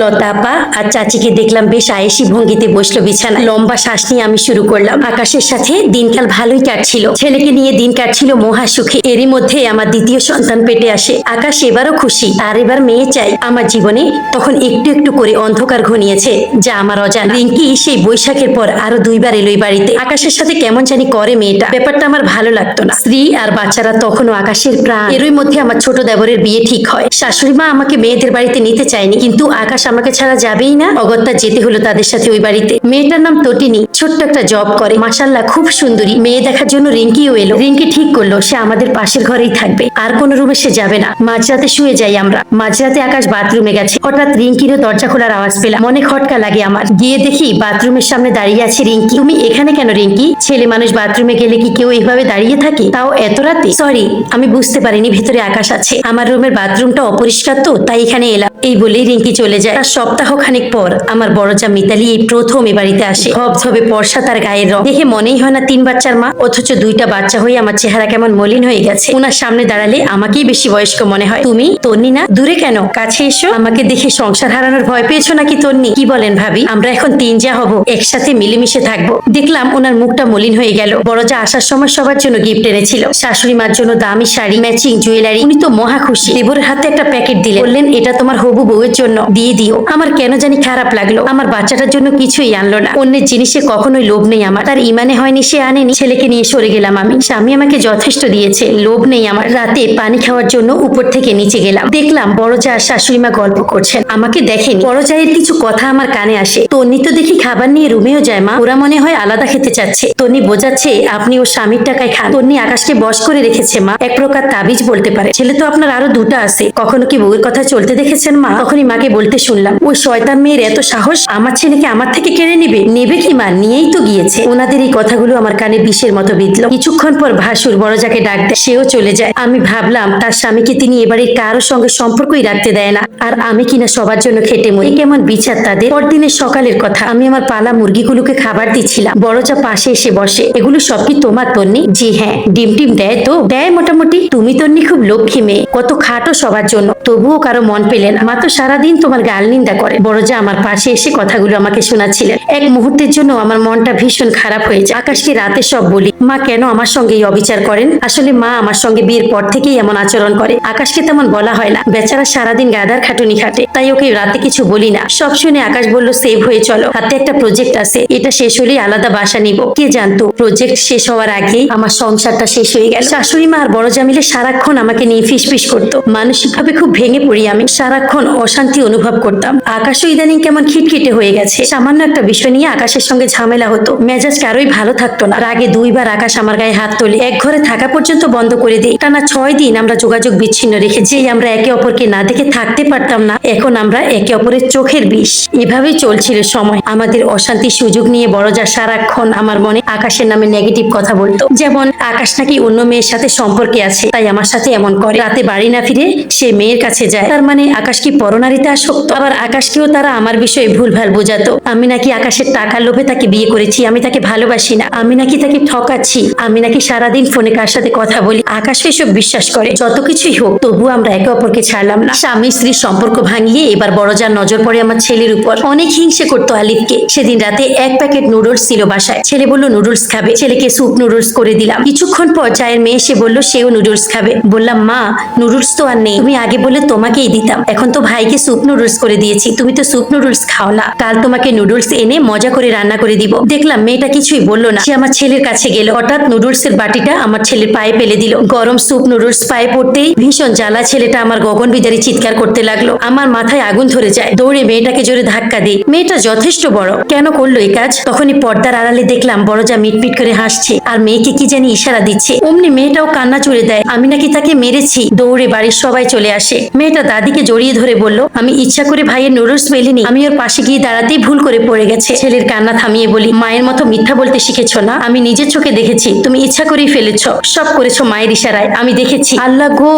লতা আপা আর চাচিকে দেখলাম বেশ আয়েসি ভঙ্গিতে বসলো বিছানায়। লম্বা শ্বাস নিয়ে আমি শুরু করলাম। আকাশের সাথে দিনকাল ভালোই কাটছিল, ছেলেকে নিয়ে দিন কাটছিল মহা সুখে। এরই মধ্যে আমার দ্বিতীয় সন্তান পেটে আসে। আকাশ এবারও খুশি, আর এবার মেয়ে চাই। আমার জীবনে তখন একটু একটু করে অন্ধকার ঘনিয়েছে, যা আমার অজানা। রিঙ্কি সেই বৈশাখের পর আরো দুইবার এলোই বাড়িতে। আকাশের সাথে কেমন জানি করে মেয়েটা, ব্যাপারটা আমার ভালো লাগতো না। স্ত্রী আর বাচ্চারা তখনও আকাশের প্রাণ। এরই মধ্যে আমার ছোট দেবরের বিয়ে ঠিক হয়। শাশুড়ি মা আমাকে মেয়েদের বাড়িতে নিতে চায়নি, কিন্তু আকাশ আমাকে ছাড়া যাবেই না। অগত্যা যেতে হলো তাদের সাথে ওই বাড়িতে। মেয়েটার নাম তটিনী, ছোট্ট একটা জব করে, মাশাল্লাহ খুব সুন্দরী। মেয়ে দেখার জন্য রিঙ্কিও এলো। রিঙ্কি ঠিক করলো সে আমাদের পাশের ঘরেই থাকবে, আর কোনো রুমে সে যাবে না। মাঝরাতে শুয়ে যাই আমরা। মাঝরাতে আকাশ বাথরুমে গেছে, হঠাৎ রিঙ্কিরও দরজা খোলার আওয়াজ পেলাম। মনে খটকা লাগে আমার। গিয়ে দেখি বাথরুমের সামনে দাঁড়িয়ে আছে রিঙ্কি। তুমি এখানে কেন রিঙ্কি? ছেলে মানুষ বাথরুমে গেলে কি কেউ এইভাবে দাঁড়িয়ে থাকে, তাও এত রাতে? সরি, আমি বুঝতে পারিনি ভেতরে আকাশ আছে। আমার রুমের বাথরুমটা অপরিষ্কার তো, তাই এখানে এলাম। এই বলেই রিঙ্কি চলে যায়। তার সপ্তাহ খানিক পর আমার বড় যা মিতালি এই প্রথম এ বাড়িতে আসে। ধবধবে পর্সা তার গায়ের রং দেখে মনেই হয় না 3 বাচ্চার মা, অথচ 2টা বাচ্চা হয়ে আমার চেহারা কেমন মলিন হয়ে গেছে। ওনার সামনে দাঁড়ালে আমাকেই বেশি বয়স্ক মনে হয়। তুমি তন্নি না? দূরে কেন, কাছে এসো। আমাকে দেখে সংসার হারানোর ভয় পেয়েছো নাকি তন্নি? কি বলেন ভাবি, আমরা এখন 3 যা হব, একসাথে মিলেমিশে থাকবো। দেখলাম ওনার মুখটা মলিন হয়ে গেল। বড় যা আসার সময় সবার জন্য গিফট এনেছিল। শাশুড়ি মার জন্য দামি শাড়ি, ম্যাচিং জুয়েলারি। উনি তো মহা খুশি। দেবরের হাতে একটা প্যাকেট দিলেন, বললেন এটা তোমার হবু বউয়ের জন্য, দিয়ে দিও। আমার কেন জানি খারাপ লাগলো। আমার বাচ্চাটার জন্য কিছুই আনলো না। অন্যের জিনিসে কখনোই লোভ নেই আমার। তার ইমানে হয়নি সে আনেনি। ছেলেকে নিয়ে সরে গেলাম আমি। স্বামী আমাকে যথেষ্ট দিয়েছে, লোভ নেই আমার। রাতে পানি খাওয়ার জন্য উপর থেকে নিচে গেলাম। দেখলাম বড় যা শাশুড়ি মা গল্প করছেন। আমাকে দেখেনি। বড় জায়ের কিছু কথা আমার কানে আসে। তন্নি তো দেখি খাবার নিয়ে রুমেও যায়। মা, ওরা মনে হয় আলাদা খেতে চাচ্ছে। তন্নি বোঝাচ্ছে আপনি ওর স্বামীর টাকায় খান। তন্নি আকাশকে বশ করে রেখেছে মা, এক প্রকার তাবিজ বলতে পারে। ছেলে তো আপনার আরো 2টা আছে, কখনো কি বউয়ের কথা চলতে দেখেছেন মা? তখনই মাকে বলতে শুনলাম, ওই শয়তান মেয়ের এত সাহস, আমার ছেলেকে আমার থেকে কেড়ে নেবে। নেবে কি মা, নিয়েই তো গিয়েছে। ওনাদের এই কথাগুলো আমার কানে বিষের মতো বিঁধল। কিছুক্ষণ পর ভাসুর বড় যাকে ডাক দেয়, সেও চলে যায়। আমি ভাবলাম তার স্বামীকে তিনি এবারে কারোর সঙ্গে সম্পর্কই রাখতে দেয় না, আর আমি কিনা সবার জন্য খেটে মরি। কেমন বিচার তাদের। পরদিনের সকালের কথা, আমি আমার পালা মুরগিগুলোকে খাবার দিচ্ছিলাম। বড় যা পাশে এসে বসে। এগুলো সব কি তোমার তন্নি? জি হ্যাঁ। ডিম টিম দেয় তো? দেয় মোটামুটি। তুমি তন্নি খুব লক্ষ্মী মেয়ে, কত খাটো সবার জন্য, তবুও কারো মন পেলেন। মা তো সারাদিন তোমার গাল নিন্দা করে। বড় যা আমার পাশে এসে কথাগুলো আমাকে শোনাচ্ছিলেন। এক মুহূর্তের জন্য আমার মনটা ভীষণ খারাপ হয়ে যায়। আকাশকে রাতে সব বলি, মা কেন আমার সঙ্গে এই অবিচার করেন? আসলে মা আমার সঙ্গে বিয়ের পর থেকেই এমন আচরণ করে। আকাশকে তেমন বলা হয় না, বেচারা সারাদিন গাদার খাটুনি খাটে, তাই ওকে রাতে কিছু বলি না। সব শুনে আকাশ বলল সেভ হয়ে চলো, হাতে একটা প্রজেক্ট আছে, এটা শেষ হলেই আলাদা বাসা নিব। কে জানতো প্রজেক্ট শেষ হওয়ার আগেই আমার সংসারটা শেষ হয়ে গেল। শাশুড়ি মা আর বড় যা মিলে সারাক্ষণ আমাকে নিয়ে ফিসফিস করতো। মানসিকভাবে খুব ভেঙে পড়ি আমি। সারাক্ষণ অশান্তি অনুভব করতাম। আকাশও ইদানিং কেমন খিটখিটে হয়ে গেছে। সামান্য একটা বিষয় নিয়ে আকাশের সঙ্গে ঝামেলা হতো, মেজাজ কারোই ভালো থাকতো না। আগে 2বার আকাশ আমার গায়ে হাত তোলে, এক ঘরে থাকা পর্যন্ত বন্ধ করে দিই। টানা 6 দিন আমরা যোগাযোগ বিচ্ছিন্ন রেখে, যেই আমরা একে অপরকে না দেখে থাকতে পারতাম না, এখন আমরা একে অপরের চোখের বিষ। এভাবেই চলছিল সময়। আমাদের অশান্তির সুযোগ নিয়ে বড় যা সারাক্ষণ আমার মনে আকাশের নামে নেগেটিভ কথা বলতো। যেমন আকাশ নাকি অন্য মেয়ের সাথে সম্পর্কে আছে, তাই আমার সাথে এমন করে। রাতে বাড়ি না ফিরে সে মেয়ের কাছে যায়। তার মানে আকাশ কি পরনারীতে আসক্ত? আবার আকাশকেও তারা আমার বিষয়ে ভুলভাল বোঝাতো। আমি নাকি আকাশের টাকার লোভে তাকে বিয়ে করেছি, আমি তাকে ভালোবাসি না, আমি নাকি তাকে ঠকাচ্ছি, আমি নাকি সারাদিন ফোনে কার সাথে কথা বলি। আকাশ এসব বিশ্বাস করে। যত কিছুই হোক, তবু আমরা একে অপরকে ছাড়লাম না। স্বামী স্ত্রীর সম্পর্ক ভাঙিয়ে এবার বড় যার নজর পড়ে আমার ছেলের উপর। অনেক হিংসে করতো আলিফকে। সেদিন রাতে 1 প্যাকেট নুডলস ছিল বাসায়। ছেলে বলল নুডলস খাবে, ছেলেকে স্যুপ নুডলস করে দিলাম। কিছুক্ষণ পর চায়ের মেয়ে এসে বলল সেও নুডলস খাবে। বললাম মা, নুডলস তো আর নেই, তুমি আগে বললে তোমাকেই দিতাম, এখন তো ভাইকে স্যুপ নুডলস করে দিয়েছি, তুমি তো স্যুপ নুডলস খাও না। কাল তোমাকে নুডলস এনে মজা করে রান্না করে দিব। দেখলাম মেয়েটা কিছুই বললো না। সে আমার ছেলের কাছে গেল। হঠাৎ নুডলস এর বাটিটা আমার ছেলের পায়ে ফেলে দিল। গরম স্যুপ নুডলস পায়ে পড়তেই ভীষণ জ্বালা। ছেলেটা আমার গগন বিদারী চিৎকার করতে লাগলো। আমার মাথায় আগুন ধরে যায়। দৌড়ে মেয়েটাকে জোরে ধাক্কা দিই। মেয়েটা যথেষ্ট বড়, কেন করলো এই কাজ? তখনই পর্দার আড়ালে দেখলাম বড় যা মিটমিট করে হাসছে আর মেয়েকে কি জানি ইশারা দিচ্ছে। অমনি মেয়েটাও কান্না জুড়ে দেয়, আমি নাকি তাকে মেরেছি। দৌড়ে বাড়ির সবাই চলে আসে। মেয়েটা দাদিকে জড়িয়ে ধরে বলল, আমি ইচ্ছা করে ভাইয়ের নুডলস ফেলিনি, আমি ওর পাশে গিয়ে দাঁড়াতেই ভুল করে পড়ে গেছে। ছেলের কান্না থামিয়ে বলি, মায়ের মতো মিথ্যা বলতে শিখেছ না? আমি নিজের চোখে দেখেছি, তুমি ইচ্ছা করেই ফেলেছ, সব করেছো মায়ের ইশারায়, আমি দেখেছি। আল্লাহ গো,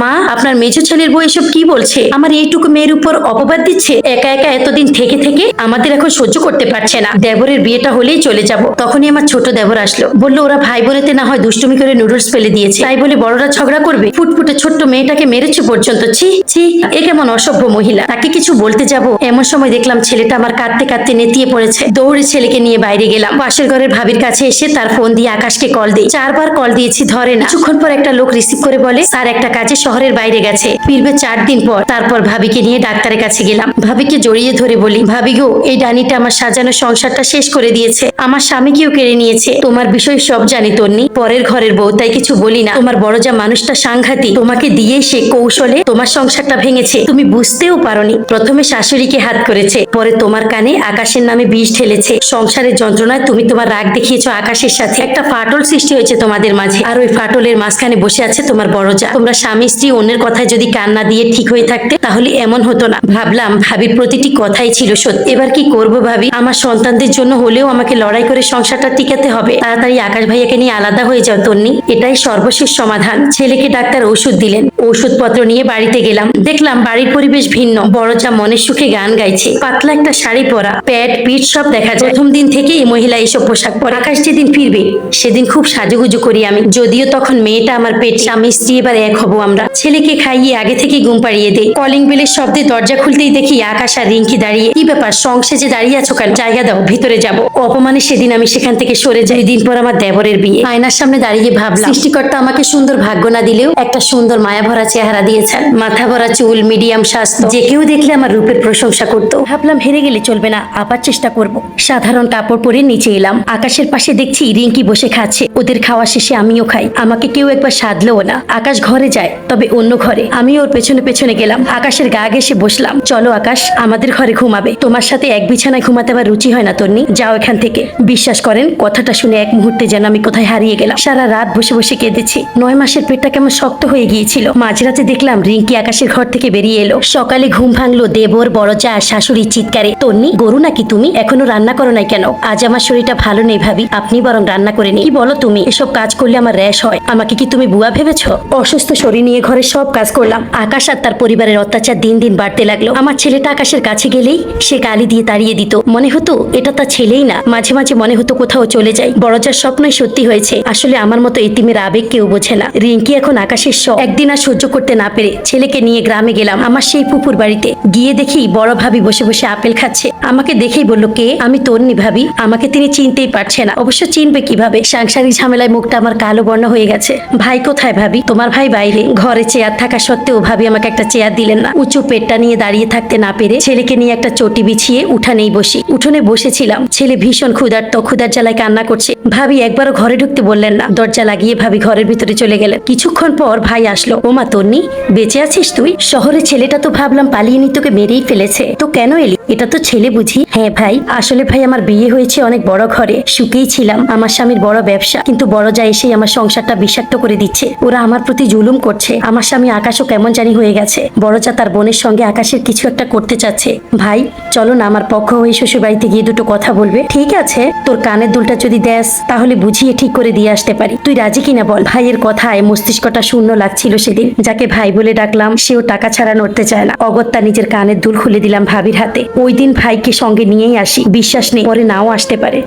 মা আপনার মেজো ছেলের বউ এসব কি বলছে? আমার এইটুকু মেয়ের উপর অপবাদ দিচ্ছে। একা একা এতদিন থেকে থেকে আমাদের এখন সহ্য করতে পারছে না। দেবরের বিয়েটা হলেই চলে যাব। তখনই আমার ছোট দেবর আসলো, বললো ওরা ভাই বোনেতে না হয় দুষ্টুমি করে নুডলস ফেলে দিয়েছে, তাই বলে বড়রা ঝগড়া করবে? ফুটফুটে ছোট্ট মেয়েটাকে মেরেছে পর্যন্ত। ছি ছি, এ কেমন অসভ্য মহিলা, তাকে কি কিছু বলতে যাব এমন সময় দেখলাম ছেলেটা আমার কাঁদতে কাঁদতে নেতিয়ে পড়েছে। দৌড়ে ছেলেকে নিয়ে বাইরে গেলাম। পাশের ঘরের ভাবির কাছে এসে তার ফোন দিয়ে আকাশকে কল দিই। 4 বার কল দিয়েছি, ধরে না। কিছুক্ষণ পর একটা লোক রিসিভ করে বলে স্যার একটা কাজে শহরের বাইরে গেছে, ফিরবে 4 দিন পর। তারপর ভাবিকে নিয়ে ডাক্তারের কাছে গেলাম। ভাবিকে জড়িয়ে ধরে বলি, ভাবি গো, এই ডানিটা আমার সাজানো সংসারটা শেষ করে দিয়েছে, আমার স্বামীকেও কেড়ে নিয়েছে। তোমার বিষয় সব জানি তন্নি, পরের ঘরের বউ, তাই কিছু বলি না। তোমার বড় যা মানুষটা সাংঘাতিক, তোমাকে দিয়ে সে কৌশলে তোমার সংসারটা ভেঙেছে, তুমি বুঝতেও পারোনি। প্রথমে শাশুড়িকে হাত করেছে, পরে তোমার কানে আকাশের নামে বিষ ঢেলেছে। সংসারের যন্ত্রণায় তুমি তোমার রাগ দেখিয়েছো আকাশের সাথে, একটা ফাটল সৃষ্টি হয়েছে তোমাদের মাঝে। আর ওই ফাটলের মাঝখানে বসে আছে তোমার বড় যা। তোমরা স্বামী স্ত্রী অন্যের কথায় যদি কান না দিয়ে ঠিক হয়ে থাকতে তাহলে এমন হতো না। ভাবলাম ভাবির প্রতিটি কথাই ছিল সত্যি। এবার কি করব ভাবি? আমার সন্তানদের জন্য হলেও আমাকে লড়াই করে সংসারটা টিকাতে হবে। তাড়াতাড়ি আকাশ ভাইয়াকে নিয়ে আলাদা হয়ে যাও তন্নি, এটাই সর্বশেষ সমাধান। ছেলেকে ডাক্তার ওষুধ দিলেন, ওষুধপত্র নিয়ে বাড়িতে গেলাম। দেখলাম বাড়ির পরিবেশ ভিন্ন। বড় যা মনের সুখে গান গাইছে, পাতলা একটা শাড়ি পরা, প্যাট পিঠ সব দেখা যায়। প্রথম দিন থেকে এই মহিলা এইসব পোশাক পরে। আকাশ যেদিন ফিরবে সেদিন খুব সাজুগুজু করি আমি, যদিও তখন মেয়েটা আমার পেট। স্বামী স্ত্রী এবার এক হবো আমরা। ছেলেকে খাইয়ে আগে থেকে ঘুম পাড়িয়ে দেই। কলিং বেলের শব্দে দরজা খুলতেই দেখি আকাশ আর রিঙ্কি দাঁড়িয়ে। কি ব্যাপার, সংসেজে দাঁড়িয়ে আছো কেন? জায়গা দাও, ভিতরে যাবো। অপমানে সেদিন আমি সেখান থেকে সরে যাই। 2 দিন পর আমার দেবরের বিয়ে। আয়নার সামনে দাঁড়িয়ে ভাবলাম, সৃষ্টিকর্তা আমাকে সুন্দর ভাগ্য না দিলেও একটা সুন্দর মায়া ভরা চেহারা দিয়েছেন। মাথা ভরা চুল, মিডিয়াম স্বাস্থ্য, যে কেউ দেখলে আমার রূপের প্রশংসা করতো। ভাবলাম হেরে গেলে চলবে না, আবার চেষ্টা করব। সাধারণ কাপড় পরে নিচে এলাম। আকাশের পাশে দেখছি রিঙ্কি বসে খাচ্ছে। ওদের খাওয়া শেষে আমিও খাই। আমাকে কেউ একবার সাধলেও না। আকাশ ঘরে যায়, তবে অন্য ঘরে। আমি ওর পেছনে পেছনে গেলাম। আকাশের গা ঘেঁষে বসলাম। চলো আকাশ, আমাদের ঘরে ঘুমাবে। তোমার সাথে এক বিছানায় ঘুমাতে আমার রুচি হয় না তন্নি, যাও এখান থেকে। বিশ্বাস করেন, কথাটা শুনে এক মুহূর্তে যেন আমি কোথায় হারিয়ে গেলাম। সারা রাত বসে বসে কেঁদেছি। 9 মাসের পেটটা কেমন শক্ত হয়ে গিয়েছিল। মাঝরাতে দেখলাম রিঙ্কি আকাশের ঘর থেকে বেরিয়ে এলো। সকালে ঘুম ভাঙলো দেবর, বড় যা, শাশুড়ির চিৎকারে। তন্নি, গরু নাকি তুমি? এখনো রান্না করো নাই কেন? আজ আমার শরীরটা ভালো নেই ভাবি, আপনি বরং রান্না করে নিন। কি বলো তুমি? এসব কাজ করলে আমার র্যাশ হয়। আমাকে কি তুমি বুয়া ভেবেছো? অসুস্থ শরীর নিয়ে ঘরে সব কাজ করলাম। আকাশ আর তার পরিবারের অত্যাচার দিন দিন বাড়তে লাগলো। আমার ছেলেটা আকাশের কাছে গেলেই সে গালি দিয়ে তাড়িয়ে দিত। মনে হতো এটা তার ছেলেই না। মাঝে মাঝে মনে হতো কোথাও চলে যায়। বড় যার স্বপ্নই সত্যি হয়েছে। আসলে আমার মতো এতিমের আবেগ কেউ বোঝে না। রিঙ্কি এখন আকাশের শখ। একদিন আর সহ্য করতে না পেরে ছেলেকে নিয়ে গ্রামে গেলাম, আমার সেই পুকুর বাড়িতে। গিয়ে দেখি বড় ভাবি বসে বসে আপেল খাচ্ছে। আমাকে দেখেই বলল, কে? আমি তন্নি ভাবি। আমাকে তিনি চিনতেই পারছে না। অবশ্য চিনবে কিভাবে? সাংসারিক ঝামেলায় মুখটা আমার কালো বর্ণ হয়ে গেছে। ভাই কোথায় ভাবি? তোমার ভাই বাইরে। ঘরে চেয়ার থাকা সত্ত্বেও ভাবি আমাকে একটা চেয়ার দিলেন না। উঁচু পেটটা নিয়ে দাঁড়িয়ে থাকতে না পেরে ছেলেকে নিয়ে একটা চটি বিছিয়ে উঠানেই বসি। উঠোনে বসেছিলাম। ছেলে ভীষণ ক্ষুধার্ত, ক্ষুধার জ্বালায় কান্না করছে। ভাবি একবারও ঘরে ঢুকতে বললেন না। দরজা লাগিয়ে ভাবি ঘরের ভিতরে চলে গেলেন। কিছুক্ষণ পর ভাই আসলো। ওমা তন্নি, বেঁচে আছিস তুই? শহরে ছেলেটা তো ভাবলাম পালিয়ে নি, তোকে মেরেই ফেলেছে। তো কেন এলি? এটা তো ছেলে বুঝি? হ্যাঁ ভাই, আসলে ভাই আমার বিয়ে হয়েছে অনেক বড় ঘরে। সুখেই ছিলাম। আমার স্বামীর বড় ব্যবসা, কিন্তু বড় যা এসেই আমার সংসারটা বিষাক্ত করে দিচ্ছে। ওরা আমার প্রতি জুলুম করছে। আমার স্বামী আকাশও কেমন জানি হয়ে গেছে। বড় যা তার বোনের সঙ্গে আকাশের কিছু একটা করতে চাচ্ছে। ভাই চলো না, আমার পক্ষ হয়ে শ্বশুর বাড়িতে গিয়ে দুটো কথা বলবে। ঠিক আছে, তোর কানের দুলটা যদি দেস তাহলে বুঝিয়ে ঠিক করে দিয়ে আসতে পারি। তুই রাজি কিনা বল। ভাইয়ের কথায় মস্তিষ্কটা শূন্য লাগছিল সেদিন। যাকে ভাই বলে ডাকলাম সেও টাকা ছাড়া নড়তে চায় না। অগত্যা নিজের কানের দুল খুলে দিলাম ভাবির হাতে। ওই দিন ভাইকে সঙ্গে নিয়েই আসি। বিশ্বাস নেই, পরে নাও আসতে পারে।